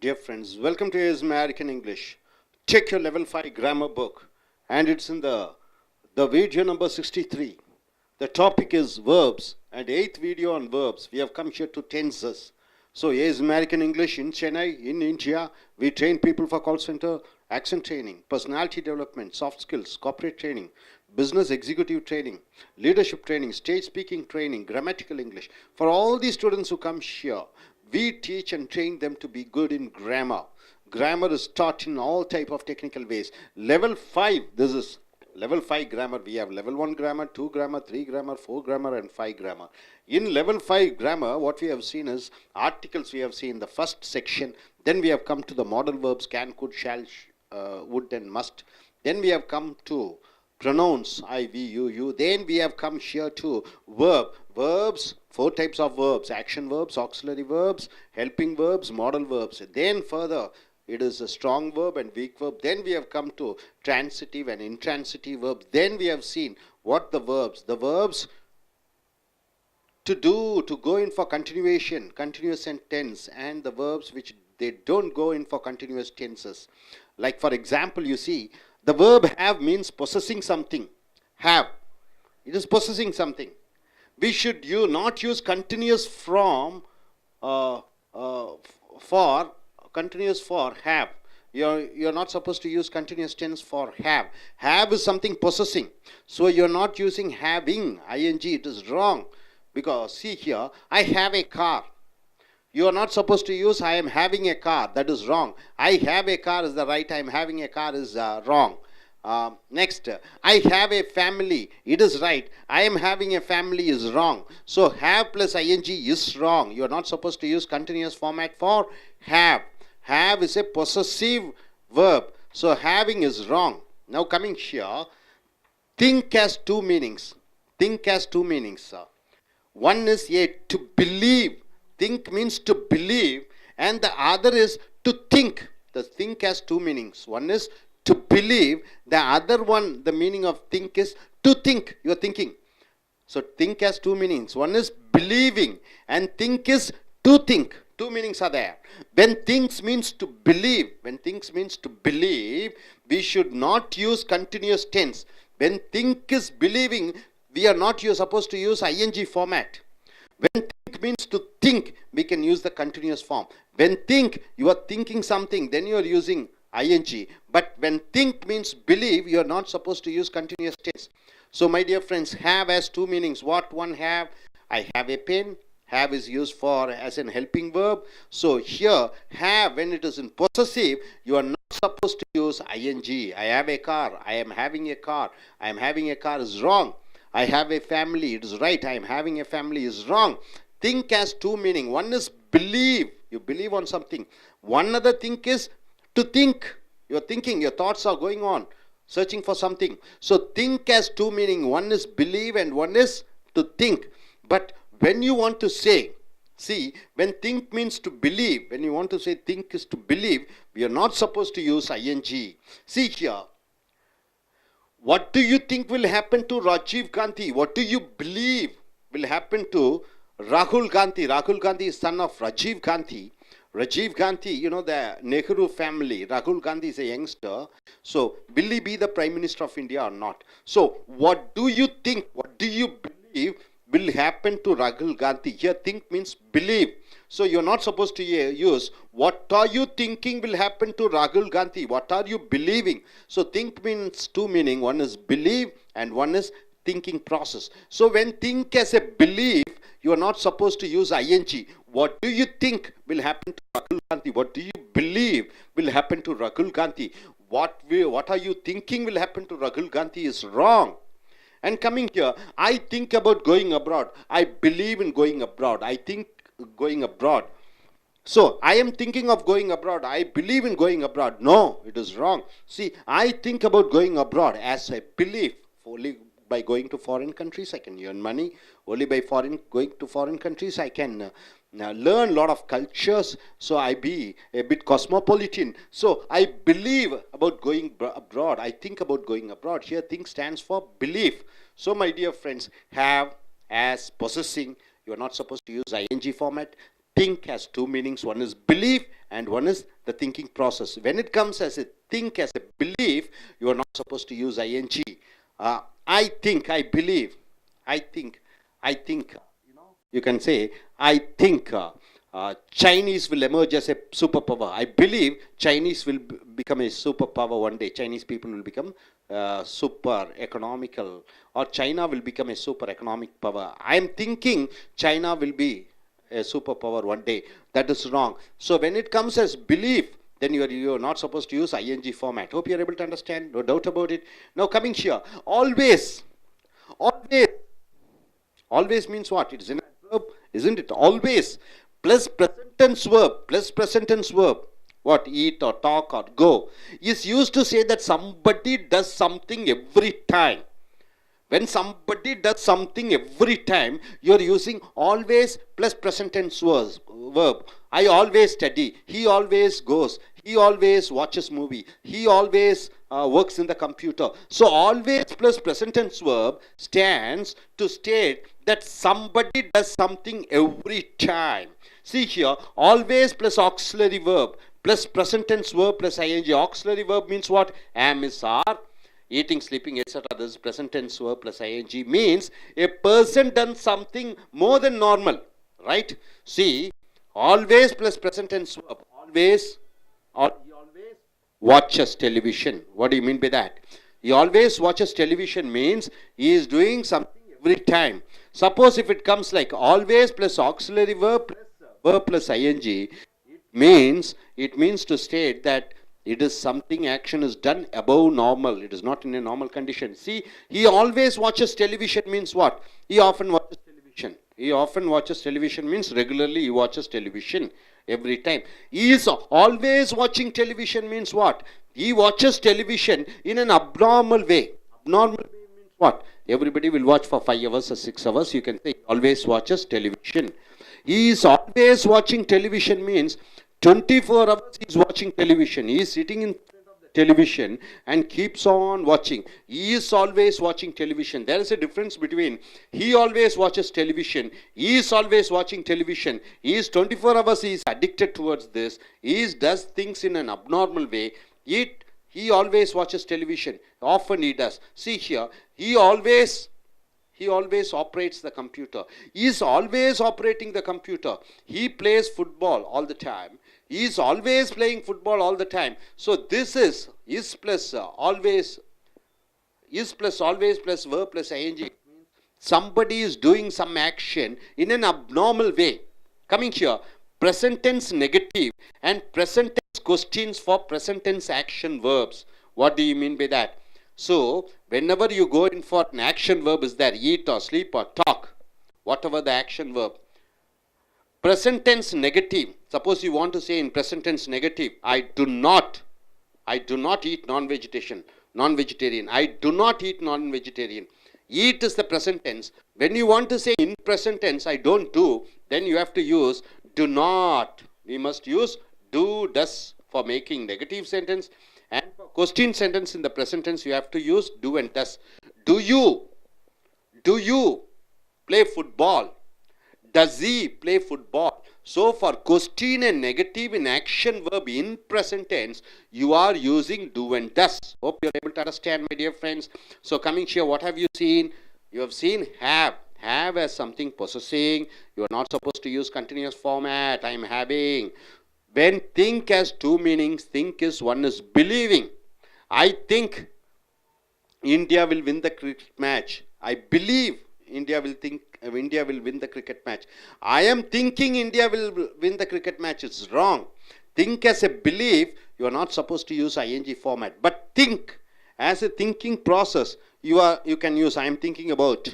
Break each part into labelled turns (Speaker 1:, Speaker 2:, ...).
Speaker 1: Dear friends, welcome to AS American English. Take your level 5 grammar book and it's in the video number 63. The topic is verbs and 8th video on verbs. We have come here to tenses. So AS American English in Chennai, in India, we train people for call center, accent training, personality development, soft skills, corporate training, business executive training, leadership training, stage speaking training, grammatical English. For all these students who come here, we teach and train them to be good in grammar. Grammar is taught in all type of technical ways. Level 5, this is level 5 grammar. We have level 1 grammar, 2 grammar, 3 grammar, 4 grammar and 5 grammar. In level 5 grammar, what we have seen is articles we have seen in the first section. Then we have come to the modal verbs can, could, shall, would and must. Then we have come to pronouns, I, we, you. Then we have come here to verbs, 4 types of verbs, action verbs, auxiliary verbs, helping verbs, modal verbs. Then further, it is a strong verb and weak verb. Then we have come to transitive and intransitive verbs. Then we have seen what the verbs to do, to go in for continuation, continuous and tense, and the verbs which they don't go in for continuous tenses. Like for example, you see, the verb have means possessing something. Have. It is possessing something. We should not use continuous for continuous for have. You're not supposed to use continuous tense for have. Have is something possessing. So you're not using having, ing. It is wrong. Because see here, I have a car. You are not supposed to use I am having a car. That is wrong. I have a car is the right. I am having a car is wrong. Next, I have a family. It is right. I am having a family is wrong. So have plus ing is wrong. You are not supposed to use continuous format for have. Have is a possessive verb. So having is wrong. Now coming here, think has 2 meanings. Think has 2 meanings. One is to believe. Think means to believe, and the other is to think. The think has 2 meanings. One is to believe. The other one, the meaning of think is to think. You are thinking. So think has 2 meanings. One is believing and think is to think. 2 meanings are there. When things means to believe, we should not use continuous tense. When think is believing, we are not supposed to use ing format. When think means to think, we can use the continuous form. When think, you are thinking something, then you are using ing. But when think means believe, you are not supposed to use continuous tense. So my dear friends, have has 2 meanings. What one have? I have a pen. Have is used for as an helping verb. So here, have, when it is in possessive, you are not supposed to use ing. I have a car. I am having a car. I am having a car is wrong. I have a family. It is right. I am having a family is wrong. Think has 2 meaning. One is believe. You believe on something. One other thing is to think. You are thinking. Your thoughts are going on. Searching for something. So think has 2 meaning. One is believe and one is to think. But when you want to say, see, when think means to believe, when you want to say think is to believe, we are not supposed to use ing. See here. What do you think will happen to Rajiv Gandhi? What do you believe will happen to Rahul Gandhi? Rahul Gandhi is son of Rajiv Gandhi. Rajiv Gandhi, you know, the Nehru family. Rahul Gandhi is a youngster. So, will he be the Prime Minister of India or not? So, what do you think, what do you believe will happen to Rahul Gandhi? Here, think means believe. So, you are not supposed to use what are you thinking will happen to Rahul Gandhi? What are you believing? So, think means 2 meaning. One is believe and one is thinking process. So, when think as a belief, you are not supposed to use ing. What do you think will happen to Rahul Gandhi? What do you believe will happen to Rahul Gandhi? What are you thinking will happen to Rahul Gandhi is wrong. And coming here, I think about going abroad. I believe in going abroad. I think going abroad. So, I am thinking of going abroad. I believe in going abroad. No, it is wrong. See, I think about going abroad as a belief. Only by going to foreign countries, I can earn money. Only by going to foreign countries, I can learn a lot of cultures. So, I be a bit cosmopolitan. So, I believe about going abroad. I think about going abroad. Here, think stands for belief. So, my dear friends, have, as, possessing. You are not supposed to use ing format. think has two meanings. One is belief and one is the thinking process. When it comes as a think, as a belief, you are not supposed to use ing. I think, I believe, I think, you can say, I think Chinese will emerge as a superpower. I believe Chinese will become a superpower one day. Chinese people will become super economical, or China will become a super economic power. I am thinking China will be a superpower one day. That is wrong. So when it comes as belief, then you are not supposed to use ing format. Hope you are able to understand. No doubt about it. Now coming here, always means what? It is in a verb, isn't it? Always plus present tense verb, what, eat or talk or go, is used to say that somebody does something every time. When somebody does something every time, you are using always plus present tense verb. I always study. He always goes. He always watches movie. He always works in the computer. So always plus present tense verb stands to state that somebody does something every time. See here, always plus auxiliary verb plus present tense verb plus ing. Auxiliary verb means what? Am, is, are. Eating, sleeping, etc. This is present tense verb plus ing, means a person done something more than normal, right? See, always plus present tense verb. Always, or he always watches television. What do you mean by that? He always watches television means he is doing something every time. Suppose if it comes like always plus auxiliary verb plus ing, it means to state that it is something, action is done above normal. It is not in a normal condition. See, he always watches television means what? He often watches television. He often watches television means regularly he watches television every time. He is always watching television means what? He watches television in an abnormal way. Abnormal way means what? Everybody will watch for 5 hours or 6 hours. You can say he always watches television. He is always watching television means 24 hours he is watching television. He is sitting in front of the television and keeps on watching. He is always watching television. There is a difference between he always watches television, he is always watching television. He is 24 hours, he is addicted towards this. He does things in an abnormal way. He always watches television. Often he does. See here, he always operates the computer. He is always operating the computer. He plays football all the time. He is always playing football all the time. So this is plus always plus verb plus ing. Somebody is doing some action in an abnormal way. Coming here, present tense negative and present tense questions for present tense action verbs. What do you mean by that? So whenever you go in for an action verb, is there eat or sleep or talk, whatever the action verb. Present tense negative. Suppose you want to say in present tense negative, I do not eat non-vegetarian. I do not eat non-vegetarian. Eat is the present tense. When you want to say in present tense, I don't do, then you have to use do not. We must use do, does for making negative sentence. And for question sentence in the present tense, you have to use do and does. Do you play football? Does he play football? So for question and negative in action verb in present tense, you are using do and does. Hope you are able to understand, my dear friends. So coming here, what have you seen? You have seen have. Have as something possessing. You are not supposed to use continuous format. I am having. When think has two meanings, think is one is believing. I think India will win the cricket match. I believe India will win the cricket match. I am thinking India will win the cricket match. It's wrong. Think as a belief, you are not supposed to use ing format. But think as a thinking process, you can use I am thinking about you.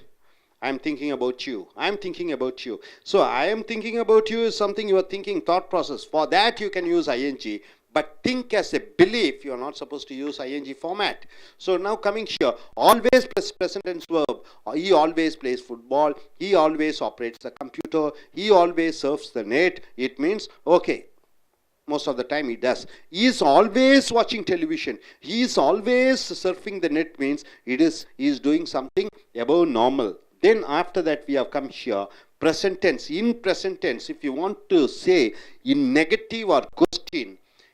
Speaker 1: I am thinking about you. So I am thinking about you is something you are thinking, thought process. For that you can use ing. But think as a belief, you are not supposed to use ing format. So now coming here, always plus present tense verb. He always plays football. He always operates the computer. He always surfs the net. It means, okay, most of the time he does. He is always watching television. He is always surfing the net means he is doing something above normal. Then after that we have come here, present tense. In present tense, if you want to say in negative or question,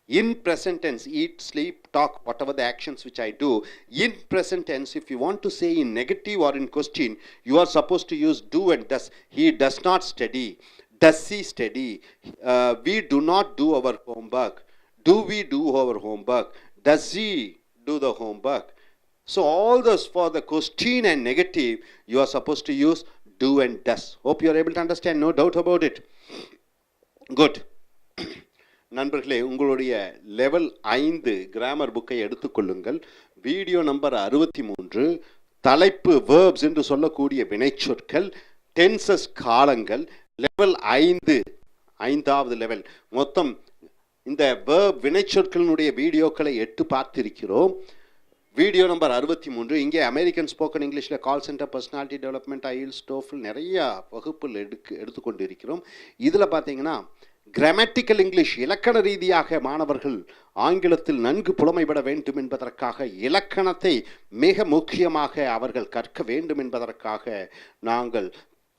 Speaker 1: in present tense, eat, sleep, talk, whatever the actions which I do, in present tense, if you want to say in negative or in question, you are supposed to use do and does. He does not study. Does he study? We do not do our homework. Do we do our homework? Does he do the homework? So all those for the question and negative, you are supposed to use do and does. Hope you are able to understand. No doubt about it. Good. நண்பர்களே, உங்களுடைய level 5 grammar புக்கை எடுத்துக்கொள்ளுங்கள். Video number 63, தலைப்பு verbs என்று சொல்லக்கூடிய வினைச்சொற்கள், tenses காலங்கள், level 5, 5வது லெவல். மொத்தம் இந்த verb வினைச்சொற்களினுடைய வீடியோக்களை 8 பார்த்திருக்கிறோம். Video number 63. இங்கே அமெரிக்கன் ஸ்போக்கன் இங்கிலீஷில் call centre, personality development, IELTS, TOEFL நிறையா வகுப்புகள் எடுத்துக்கொண்டு இருக்கிறோம். இதில் பார்த்தீங்கன்னா கிராமட்டிக்கல் இங்கிலீஷ், இலக்கண ரீதியாக மாணவர்கள் ஆங்கிலத்தில் நன்கு புலமைப்பட வேண்டும் என்பதற்காக, இலக்கணத்தை மிக முக்கியமாக அவர்கள் கற்க வேண்டும் என்பதற்காக நாங்கள்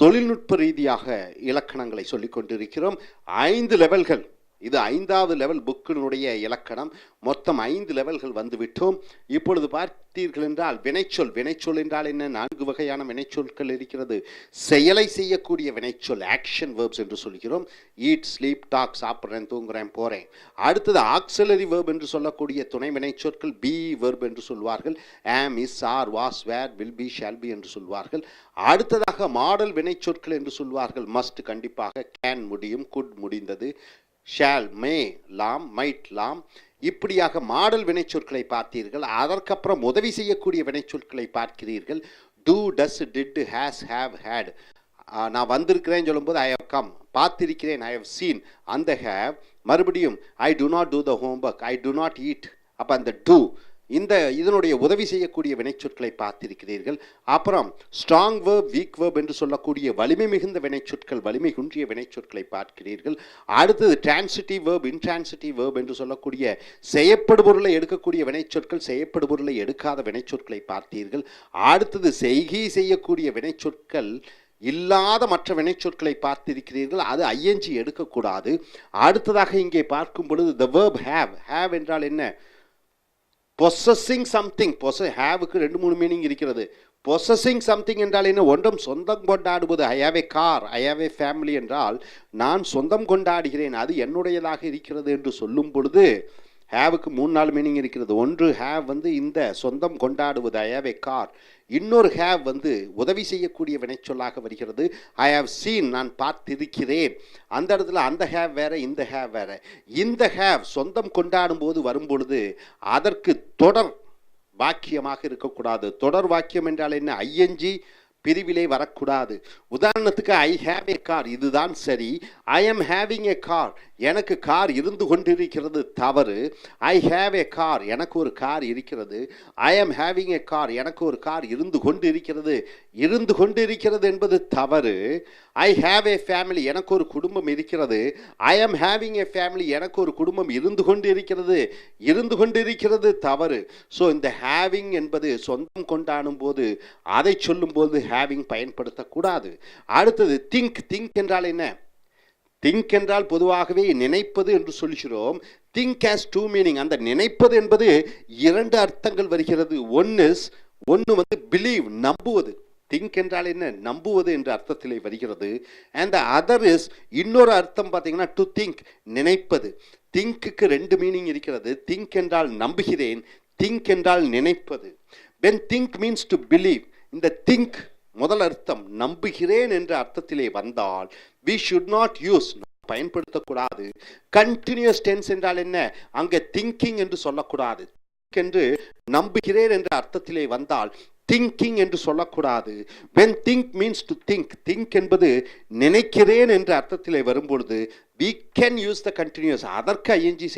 Speaker 1: தொழில்நுட்ப ரீதியாக இலக்கணங்களை சொல்லிக் கொண்டிருக்கிறோம். 5 லெவல்கள். இது 5வது லெவல் புக்கினுடைய இலக்கணம். மொத்தம் 5 லெவல்கள் வந்துவிட்டோம். இப்பொழுது பார்த்தீர்கள் என்றால் வினைச்சொல். வினைச்சொல் என்றால் என்ன? 4 வகையான வினைச்சொற்கள் இருக்கிறது. செயலை செய்யக்கூடிய வினைச்சொல், ஆக்ஷன் வேர்ப்ஸ் என்று சொல்கிறோம். ஈட், ஸ்லீப், டாக், சாப்பிட்றேன், தூங்குறேன், போகிறேன். அடுத்தது ஆக்சிலரி வேர்ப் என்று சொல்லக்கூடிய துணை வினைச்சொற்கள், பி வேர்ப் என்று சொல்வார்கள். ஆம், is, are, was, were, will be, shall be என்று சொல்வார்கள். அடுத்ததாக மாடல் வினைச்சொற்கள் என்று சொல்வார்கள். மஸ்ட் கண்டிப்பாக, கேன் முடியும், குட் முடிந்தது, ஷால், மே, லாம், மைட், லாம். இப்படியாக மாடல் வினைச்சொற்களை பார்த்தீர்கள். அதற்கப்புறம் உதவி செய்யக்கூடிய வினைச்சொற்களை பார்க்கிறீர்கள். Do, does, did, has, have, had. நான் வந்திருக்கிறேன்னு சொல்லும்போது ஐ ஹவ் கம். பார்த்திருக்கிறேன், ஐ ஹவ் சீன். அந்த ஹேவ். மறுபடியும் I do not do the homework, I do not eat. அப்போ அந்த டூ, இதனுடைய உதவி செய்யக்கூடிய வினைச்சொற்களை பார்த்திருக்கிறீர்கள். அப்புறம் ஸ்ட்ராங் வேர்ப், வீக் வேர்ப் என்று சொல்லக்கூடிய வலிமை மிகுந்த வினைச்சொற்கள், வலிமை குன்றிய வினைச்சொற்களை பார்க்கிறீர்கள். அடுத்தது டிரான்சிட்டிவ் வேர்ப், இன்ட்ரான்சிட்டிவ் வேர்ப் என்று சொல்லக்கூடிய செய்யப்படுபொருளை எடுக்கக்கூடிய வினைச்சொற்கள், செய்யப்படுபொருளை எடுக்காத வினைச்சொற்களை பார்த்தீர்கள். அடுத்தது செய்கை செய்யக்கூடிய வினைச்சொற்கள் இல்லாத மற்ற வினைச்சொற்களை பார்த்திருக்கிறீர்கள். அது ஐஎன்ஜி எடுக்கக்கூடாது. அடுத்ததாக இங்கே பார்க்கும் பொழுது the verb have. have என்றால் என்ன? possessing something. haveக்கு 2-3 மீனிங் இருக்கிறது. possessing something என்றால் என்ன? ஒன்றும் சொந்தம் கொண்டாடுவது. I have a car, I have a family என்றால் நான் சொந்தம் கொண்டாடுகிறேன், அது என்னுடையதாக இருக்கிறது என்று சொல்லும் பொழுது ஹேவுக்கு 3-4 மீனிங் இருக்கிறது. ஒன்று ஹேவ் வந்து இந்த சொந்தம் கொண்டாடுவது, ஐ ஹேவ் ஏ கார். இன்னொரு ஹேவ் வந்து உதவி செய்யக்கூடிய வினைச்சொல்லாக வருகிறது. ஐ ஹேவ் சீன், நான் பார்த்திருக்கிறேன். அந்த இடத்துல அந்த ஹேவ் வேற, இந்த ஹேவ் வேற. இந்த ஹேவ் சொந்தம் கொண்டாடும் போது வரும்பொழுது அதற்கு தொடர் வாக்கியமாக இருக்கக்கூடாது. தொடர் வாக்கியம் என்றால் என்ன? ஐஎன்ஜி பிரிவிலே வரக்கூடாது. உதாரணத்துக்கு ஐ ஹேவ் ஏ கார், இதுதான் சரி. I am having A car, எனக்கு கார் இருந்து கொண்டிருக்கிறது, தவறு. ஐ ஹேவ் ஏ கார், எனக்கு ஒரு கார் இருக்கிறது. I am having A car, எனக்கு ஒரு கார் இருந்து கொண்டு இருக்கிறது. இருந்து கொண்டு இருக்கிறது என்பது தவறு. ஐ ஹேவ் ஏ ஃபேமிலி, எனக்கு ஒரு குடும்பம் இருக்கிறது. I am having A family, எனக்கு ஒரு குடும்பம் இருந்து கொண்டு இருக்கிறது. இருந்து கொண்டு இருக்கிறது தவறு. ஸோ இந்த ஹேவிங் என்பது சொந்தம் கொண்டாடும் போது அதை சொல்லும் போது ஹேவிங் பயன்படுத்தக்கூடாது. அடுத்தது திங்க். திங்க் என்றால் என்ன? திங்க் என்றால் பொதுவாகவே நினைப்பது என்று சொல்கிறோம். Think has 2 meaning. அந்த நினைப்பது என்பது 2 அர்த்தங்கள் வருகிறது. ஒன்று வந்து பிலீவ், நம்புவது. திங்க் என்றால் என்ன? நம்புவது என்ற அர்த்தத்திலே வருகிறது. அண்ட் த அதர் இஸ், இன்னொரு அர்த்தம் பார்த்தீங்கன்னா டு திங்க், நினைப்பது. திங்க்குக்கு 2 மீனிங் இருக்கிறது. திங்க் என்றால் நம்புகிறேன், திங்க் என்றால் நினைப்பது. when think means to believe, இந்த திங்க் முதல் அர்த்தம் நம்புகிறேன் என்ற அர்த்தத்திலே வந்தால் we should not use, பயன்படுத்தக்கூடாது. கண்டினியூஸ் டென்ஸ் என்றால் என்ன? அங்கே திங்கிங் என்று சொல்லக்கூடாது. என்று நம்புகிறேன் என்ற அர்த்தத்திலே வந்தால் திங்கிங் என்று சொல்லக்கூடாது. when think means to think, think என்பது நினைக்கிறேன் என்ற அர்த்தத்திலே வரும்பொழுது we can use the continuous, அதற்கு ஐஎன்ஜி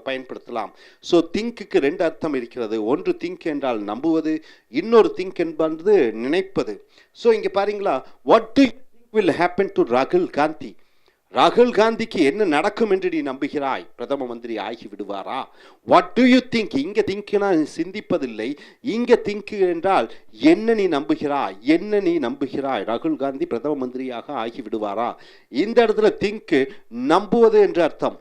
Speaker 1: பயன்படுத்தலாம். ஸோ திங்க்குக்கு 2 அர்த்தம் இருக்கிறது. ஒன்று திங்க் என்றால் நம்புவது, இன்னொரு திங்க் என்பது நினைப்பது. ஸோ இங்கே பாருங்களா, what do you think will happen to ராகுல் காந்தி? ராகுல் காந்திக்கு என்ன நடக்கும் என்று நீ நம்புகிறாய்? பிரதம மந்திரி ஆகி விடுவாரா? What do you think? இங்க திங்க்னா சிந்திப்பதில்லை, இங்க திங்க் என்றால் என்ன நீ நம்புகிறாய், என்ன நீ நம்புகிறாய்? ராகுல் காந்தி பிரதம மந்திரியாக ஆகி விடுவாரா? இந்த இடத்துல திங்க் நம்புவது என்று அர்த்தம்.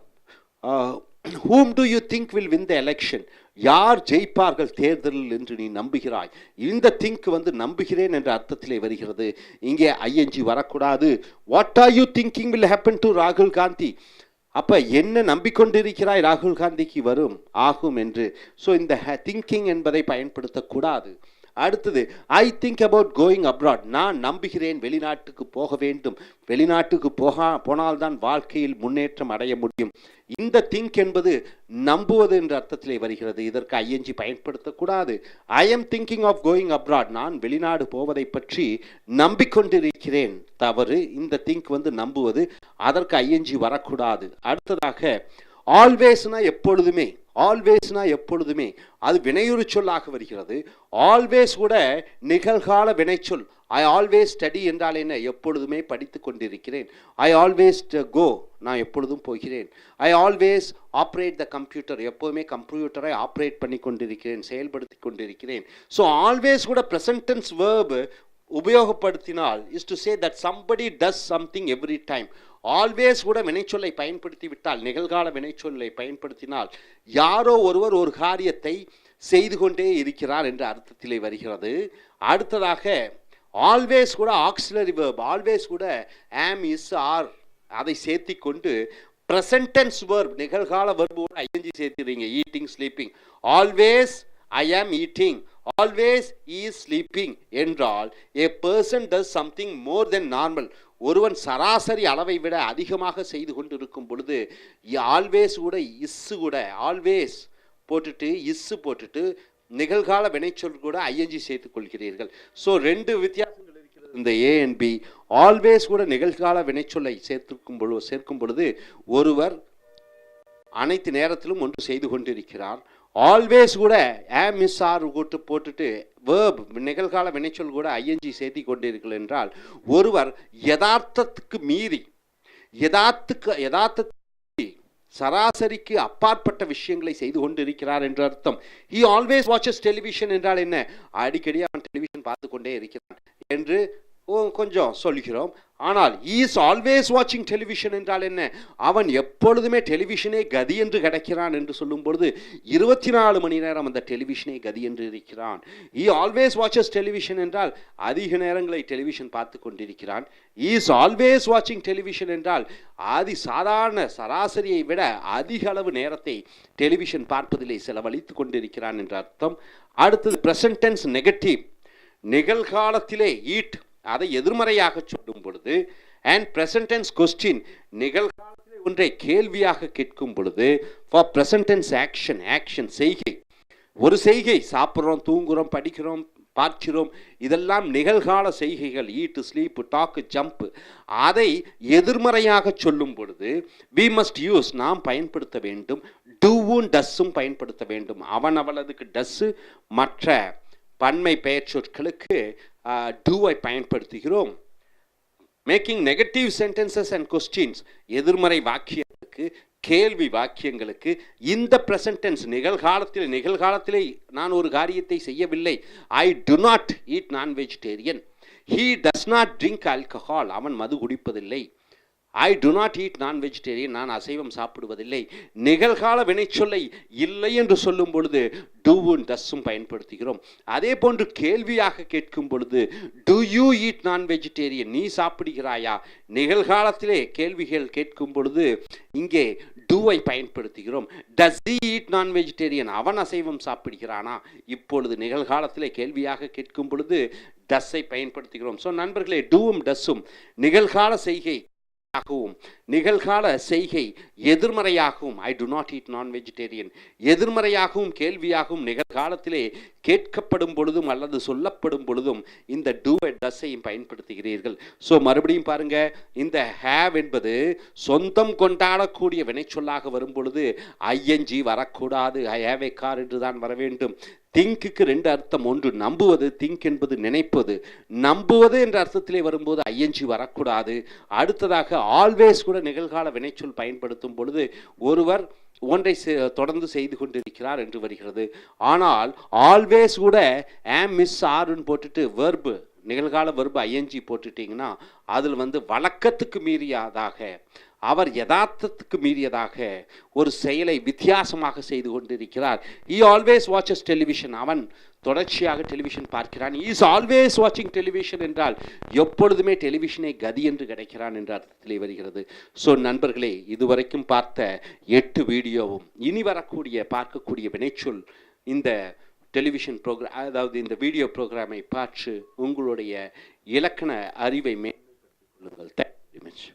Speaker 1: whom do you think will win the election? யார் ஜெயிப்பார்கள் தேர்தலில் என்று நீ நம்புகிறாய்? இந்த திங்க் நம்புகிறேன் என்ற அர்த்தத்திலே வருகிறது. இங்கே ஐஎன்ஜி வரக்கூடாது. What are you thinking will happen to ராகுல் காந்தி? அப்ப என்ன நம்பிக்கொண்டிருக்கிறாய் ராகுல் காந்திக்கு வரும் ஆகும் என்று. ஸோ இந்த திங்கிங் என்பதை பயன்படுத்தக்கூடாது. அடுத்தது, I think about going abroad. நான் நம்புகிறேன் வெளிநாட்டுக்கு போக வேண்டும், வெளிநாட்டுக்கு போனால்தான் வாழ்க்கையில் முன்னேற்றம் அடைய முடியும். இந்த திங்க் என்பது நம்புவது என்ற அர்த்தத்திலே வருகிறது. இதற்கு ஐஎன்ஜி பயன்படுத்தக்கூடாது. I am thinking of going abroad. நான் வெளிநாடு போவதை பற்றி நம்பிக்கொண்டிருக்கிறேன். தவறு. இந்த திங்க் நம்புவது, அதற்கு ஐஎன்ஜி வரக்கூடாது. அடுத்ததாக, ஆல்வேஸ்னா எப்பொழுதுமே, ஆல்வேஸ்னா எப்பொழுதுமே அது வினையுறு சொல்லாக வருகிறது. ஆல்வேஸ் கூட நிகழ்கால வினைச்சொல். ஐ ஆல்வேஸ் ஸ்டடி என்றால் என்ன? எப்பொழுதுமே படித்து கொண்டிருக்கிறேன். ஐ ஆல்வேஸ் கோ, நான் எப்பொழுதும் போகிறேன். I always operate the computer, எப்போதுமே கம்ப்யூட்டரை ஆப்ரேட் பண்ணி கொண்டிருக்கிறேன், செயல்படுத்தி கொண்டிருக்கிறேன். ஸோ ஆல்வேஸ் கூட ப்ரெசன்ட் டென்ஸ் வேர்ப் உபயோகப்படுத்தினால் is to say that somebody does something every time. Always கூட வினைச்சொல்லை பயன்படுத்தி விட்டால், நிகழ்கால வினைச்சொல்லை பயன்படுத்தினால் யாரோ ஒருவர் ஒரு காரியத்தை செய்து கொண்டே இருக்கிறார் என்ற அர்த்தத்திலே வருகிறது. அடுத்ததாக, ஆல்வேஸ் கூட ஆக்சிலரி வேர்ப். ஆல்வேஸ் கூட ஆம், இஸ், ஆர் அதை சேர்த்தி கொண்டு ப்ரெசன்ட் டென்ஸ் வேர்ப், நிகழ்கால வேர்போடு ஐஎன்ஜி சேர்த்துறீங்க. Eating, sleeping. Always I am eating, always is sleeping என்றால் a person does something more than normal. ஒருவன் சராசரி அளவை விட அதிகமாக செய்து கொண்டிருக்கும் பொழுது ஆல்வேஸ் கூட இஸ்ஸு கூட, ஆல்வேஸ் போட்டுட்டு இஸ்ஸு போட்டுட்டு நிகழ்கால வினைச்சொல் கூட ஐஎன்ஜி சேர்த்துக் கொள்கிறீர்கள். ஸோ ரெண்டு வித்தியாசங்கள் இருக்கிறது இந்த ஏ அண்ட் பி. ஆல்வேஸ் கூட நிகழ்கால வினைச்சொல்லை சேர்க்கும் பொழுது ஒருவர் அனைத்து நேரத்திலும் ஒன்று செய்து கொண்டிருக்கிறார். ஆல்வேஸ் கூட ஆம், மிஸ், ஆர் போட்டுட்டு வேர்ப் நிகழ்கால வினைச்சொல் கூட ஐஎன்ஜி சேர்த்தி கொண்டிருக்கள் என்றால் ஒருவர் யதார்த்தத்துக்கு மீறி, யதார்த்தத்துக்கு சராசரிக்கு அப்பாற்பட்ட விஷயங்களை செய்து கொண்டிருக்கிறார் என்று அர்த்தம். ஹி ஆல்வேஸ் வாட்சஸ் டெலிவிஷன் என்றால் என்ன? அடிக்கடி அவன் டெலிவிஷன் பார்த்து கொண்டே இருக்கிறான் என்று கொஞ்சம் சொல்கிறோம். ஆனால் இஸ் ஆல்வேஸ் வாட்சிங் டெலிவிஷன் என்றால் என்ன? அவன் எப்பொழுதுமே டெலிவிஷனே கதி என்று கிடைக்கிறான் என்று சொல்லும் பொழுது 24 மணி நேரம் அந்த டெலிவிஷனே கதி என்று இருக்கிறான். ஈ ஆல்வேஸ் வாட்சஸ் டெலிவிஷன் என்றால் அதிக நேரங்களை டெலிவிஷன் பார்த்து கொண்டிருக்கிறான். இஸ் ஆல்வேஸ் வாட்சிங் டெலிவிஷன் என்றால் சாதாரண சராசரியை விட அதிக அளவு நேரத்தை டெலிவிஷன் பார்ப்பதிலே செலவழித்து கொண்டிருக்கிறான் என்ற அர்த்தம். அடுத்தது பிரசன்ட் டென்ஸ் நெகட்டிவ். நிகழ்காலத்திலே ஈட் அதை எதிர்மறையாக சொல்லும் பொழுது, அண்ட் பிரசன்ட் டென்ஸ் கொஸ்டின் நிகழ்காலத்திலே ஒன்றை கேள்வியாக கேட்கும் பொழுது, for present tense action, action செய்கை, ஒரு செய்கை, சாப்பிட்றோம், தூங்குறோம், படிக்கிறோம், பார்க்கிறோம், இதெல்லாம் நிகழ்கால செய்கைகள். Eat, sleep, talk, jump. அதை எதிர்மறையாக சொல்லும் பொழுது வி மஸ்ட் யூஸ், நாம் பயன்படுத்த வேண்டும், டூவும் டஸ்ஸும் பயன்படுத்த வேண்டும். அவன் அவளதுக்கு டஸ்ஸு, மற்ற பன்மை பெயர் சொற்களுக்கு டூவை பயன்படுத்துகிறோம். Making negative sentences and questions, எதிர்மறை வாக்கியங்களுக்கு, கேள்வி வாக்கியங்களுக்கு இந்த பிரசன்ட் டென்ஸ் நிகழ்காலத்திலே நான் ஒரு காரியத்தை செய்யவில்லை. ஐ டு நாட் ஈட் நான் vegetarian. He does not drink alcohol, அவன் மது குடிப்பதில்லை. ஐ டு நாட் ஈட் நான் வெஜிடேரியன், நான் அசைவம் சாப்பிடுவதில்லை. நிகழ்கால வினைச்சொல்லை இல்லை என்று சொல்லும் பொழுது டூவும் டஸ்ஸும் பயன்படுத்துகிறோம். அதே போன்று கேள்வியாக கேட்கும் பொழுது டு யூ ஈட் நான் வெஜிடேரியன், நீ சாப்பிடுகிறாயா? நிகழ்காலத்திலே கேள்விகள் கேட்கும் பொழுது இங்கே டூவை பயன்படுத்துகிறோம். டஸ் ஹி ஈட் நான் வெஜிடேரியன், அவன் அசைவம் சாப்பிடுகிறானா? இப்பொழுது நிகழ்காலத்திலே கேள்வியாக கேட்கும் பொழுது டஸ்ஸை பயன்படுத்துகிறோம். ஸோ நண்பர்களே, டூவும் டஸ்ஸும் நிகழ்கால செய்கை நிகழ்கால செய்கை எதிர்மறையாகவும், ஐ டு நாட் ஈட் நான் வெஜிடேரியன் எதிர்மறையாகவும் கேள்வியாகவும் நிகழ்காலத்திலே கேட்கப்படும் பொழுதும் அல்லது சொல்லப்படும் பொழுதும் இந்த டூ டஸ்ஸையும் பயன்படுத்துகிறீர்கள். ஸோ மறுபடியும் பாருங்க, இந்த ஹேவ் என்பது சொந்தம் கொண்டாடக்கூடிய வினைச்சொல்லாக வரும் பொழுது ஐஎன்ஜி வரக்கூடாது. ஐ ஹேவ் ஏ கார் என்று தான் வர வேண்டும். திங்க்குக்கு ரெண்டு அர்த்தம். ஒன்று நம்புவது, திங்க் என்பது நினைப்பது. நம்புவது என்ற அர்த்தத்திலே வரும்போது ஐஎன்ஜி வரக்கூடாது. அடுத்ததாக ஆல்வேஸ் கூட நிகழ்கால வினைச்சொல் பயன்படுத்தும் பொழுது ஒருவர் ஒன்றை தொடர்ந்து செய்து கொண்டிருக்கிறார் என்று வருகிறது. ஆனால் ஆல்வேஸ் கூட ஆம் மிஸ் ஆர்ன்னு போட்டுட்டு வெர்பு நிகழ்கால வெர்பு ஐஎன்ஜி போட்டுட்டிங்கன்னா அதில் வழக்கத்துக்கு மீறியதாக, அவர் யதார்த்தத்துக்கு மீறியதாக ஒரு செயலை வித்தியாசமாக செய்து கொண்டிருக்கிறார். he always watches television, அவன் தொடர்ச்சியாக டெலிவிஷன் பார்க்கிறான். he is always watching television என்றால் எப்பொழுதுமே டெலிவிஷனை கதி என்று கிடைக்கிறான் என்ற அர்த்தத்திலே வருகிறது. ஸோ நண்பர்களே, இதுவரைக்கும் பார்த்த 8 வீடியோவும் இனி வரக்கூடிய பார்க்கக்கூடிய வினைச்சொல் இந்த டெலிவிஷன் ப்ரோக்ராம், அதாவது இந்த வீடியோ ப்ரோக்ராமை பார்த்து உங்களுடைய இலக்கண அறிவை மேம்படுத்திக் கொள்ளுங்கள். Thank you very much.